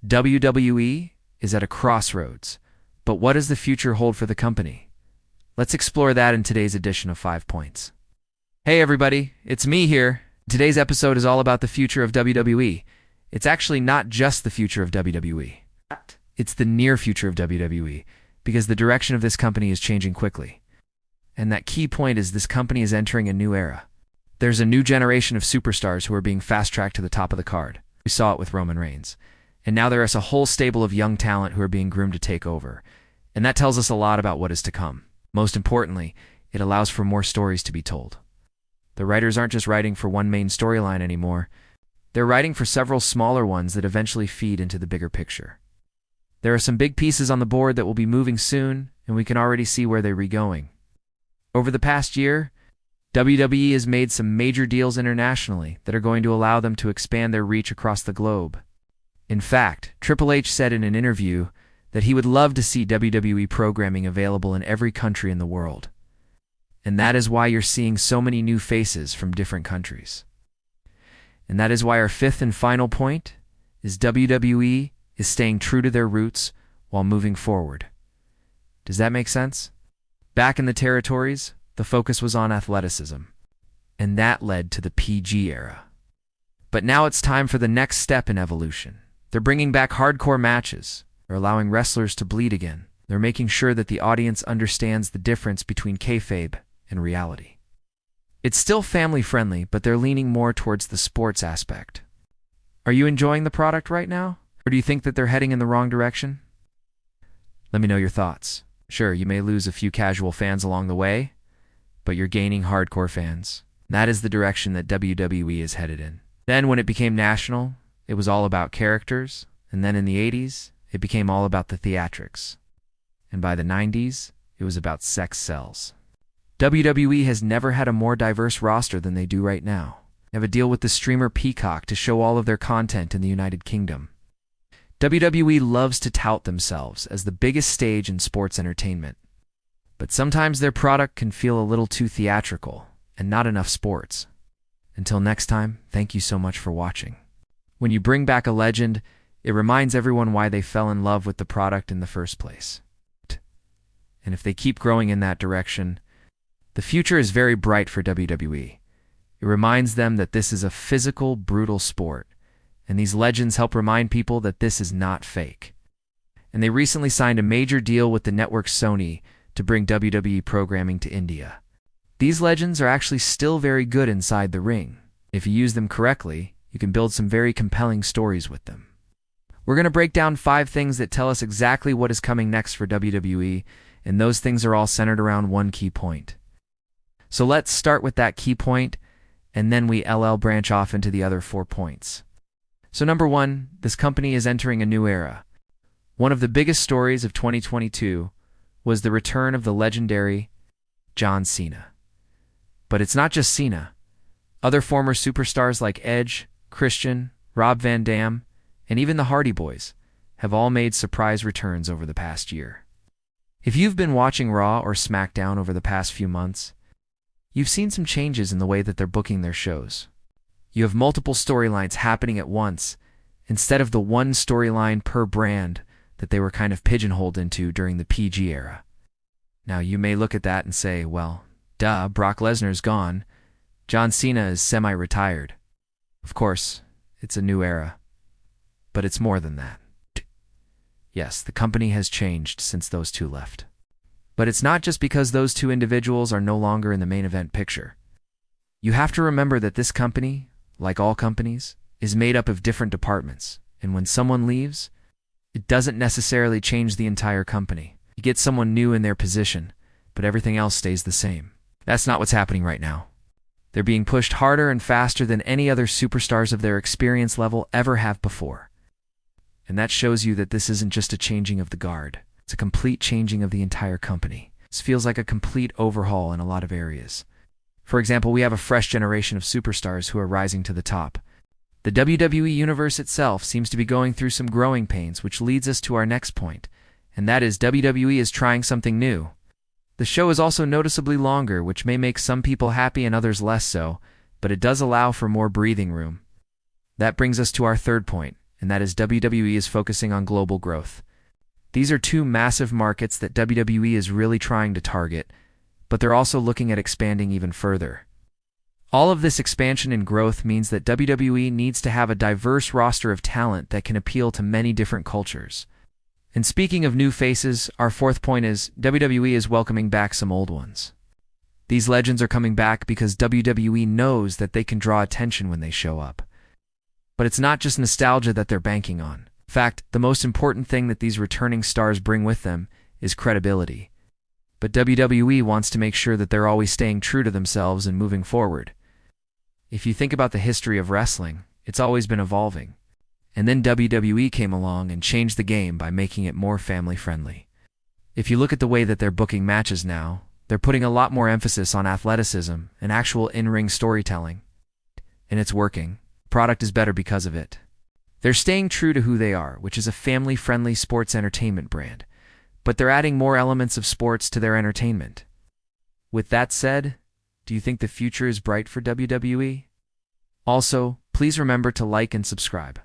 WWE is at a crossroads, but what does the future hold for the company? Let's explore that in today's edition of 5 Points. Hey everybody, it's me here. Today's episode is all about the future of WWE. It's actually not just the future of WWE. It's the near future of WWE, because the direction of this company is changing quickly. And that key point is this company is entering a new era. There's a new generation of superstars who are being fast-tracked to the top of the card. We saw it with Roman Reigns. And now there is a whole stable of young talent who are being groomed to take over. And that tells us a lot about what is to come. Most importantly, it allows for more stories to be told. The writers aren't just writing for one main storyline anymore. They're writing for several smaller ones that eventually feed into the bigger picture. There are some big pieces on the board that will be moving soon, and we can already see where they're going. Over the past year, WWE has made some major deals internationally that are going to allow them to expand their reach across the globe. In fact, Triple H said in an interview that he would love to see WWE programming available in every country in the world. And that is why you're seeing so many new faces from different countries. And that is why our fifth and final point is WWE is staying true to their roots while moving forward. Does that make sense? Back in the territories, the focus was on athleticism, and that led to the PG era. But now it's time for the next step in evolution. They're bringing back hardcore matches. They're allowing wrestlers to bleed again. They're making sure that the audience understands the difference between kayfabe and reality. It's still family-friendly, but they're leaning more towards the sports aspect. Are you enjoying the product right now? Or do you think that they're heading in the wrong direction? Let me know your thoughts. Sure, you may lose a few casual fans along the way, but you're gaining hardcore fans. That is the direction that WWE is headed in. Then when it became national, it was all about characters, and then in the 80s, it became all about the theatrics. And by the 90s, it was about sex sells. WWE has never had a more diverse roster than they do right now. They have a deal with the streamer Peacock to show all of their content in the United Kingdom. WWE loves to tout themselves as the biggest stage in sports entertainment. But sometimes their product can feel a little too theatrical and not enough sports. Until next time, thank you so much for watching. When you bring back a legend, it reminds everyone why they fell in love with the product in the first place. And if they keep growing in that direction, the future is very bright for WWE. It reminds them that this is a physical, brutal sport, and these legends help remind people that this is not fake. And they recently signed a major deal with the network Sony to bring WWE programming to India. These legends are actually still very good inside the ring. If you use them correctly, you can build some very compelling stories with them. We're going to break down 5 things that tell us exactly what is coming next for WWE, and those things are all centered around one key point. So let's start with that key point, and then we branch off into the other 4 points. So number 1, this company is entering a new era. One of the biggest stories of 2022 was the return of the legendary John Cena. But it's not just Cena. Other former superstars like Edge, Christian, Rob Van Dam, and even the Hardy Boys have all made surprise returns over the past year. If you've been watching Raw or SmackDown over the past few months, you've seen some changes in the way that they're booking their shows. You have multiple storylines happening at once, instead of the one storyline per brand that they were kind of pigeonholed into during the PG era. Now, you may look at that and say, well, duh, Brock Lesnar's gone. John Cena is semi-retired. Of course, it's a new era. But it's more than that. Yes, the company has changed since those two left. But it's not just because those two individuals are no longer in the main event picture. You have to remember that this company, like all companies, is made up of different departments. And when someone leaves, it doesn't necessarily change the entire company. You get someone new in their position, but everything else stays the same. That's not what's happening right now. They're being pushed harder and faster than any other superstars of their experience level ever have before. And that shows you that this isn't just a changing of the guard. It's a complete changing of the entire company. This feels like a complete overhaul in a lot of areas. For example, we have a fresh generation of superstars who are rising to the top. The WWE Universe itself seems to be going through some growing pains, which leads us to our next point, and that is WWE is trying something new. The show is also noticeably longer, which may make some people happy and others less so, but it does allow for more breathing room. That brings us to our third point, and that is WWE is focusing on global growth. These are two massive markets that WWE is really trying to target, but they're also looking at expanding even further. All of this expansion and growth means that WWE needs to have a diverse roster of talent that can appeal to many different cultures. And speaking of new faces, our fourth point is WWE is welcoming back some old ones. These legends are coming back because WWE knows that they can draw attention when they show up. But it's not just nostalgia that they're banking on. In fact, the most important thing that these returning stars bring with them is credibility. But WWE wants to make sure that they're always staying true to themselves and moving forward. If you think about the history of wrestling, it's always been evolving. And then WWE came along and changed the game by making it more family-friendly. If you look at the way that they're booking matches now, they're putting a lot more emphasis on athleticism and actual in-ring storytelling. And it's working. Product is better because of it. They're staying true to who they are, which is a family-friendly sports entertainment brand. But they're adding more elements of sports to their entertainment. With that said, do you think the future is bright for WWE? Also, please remember to like and subscribe.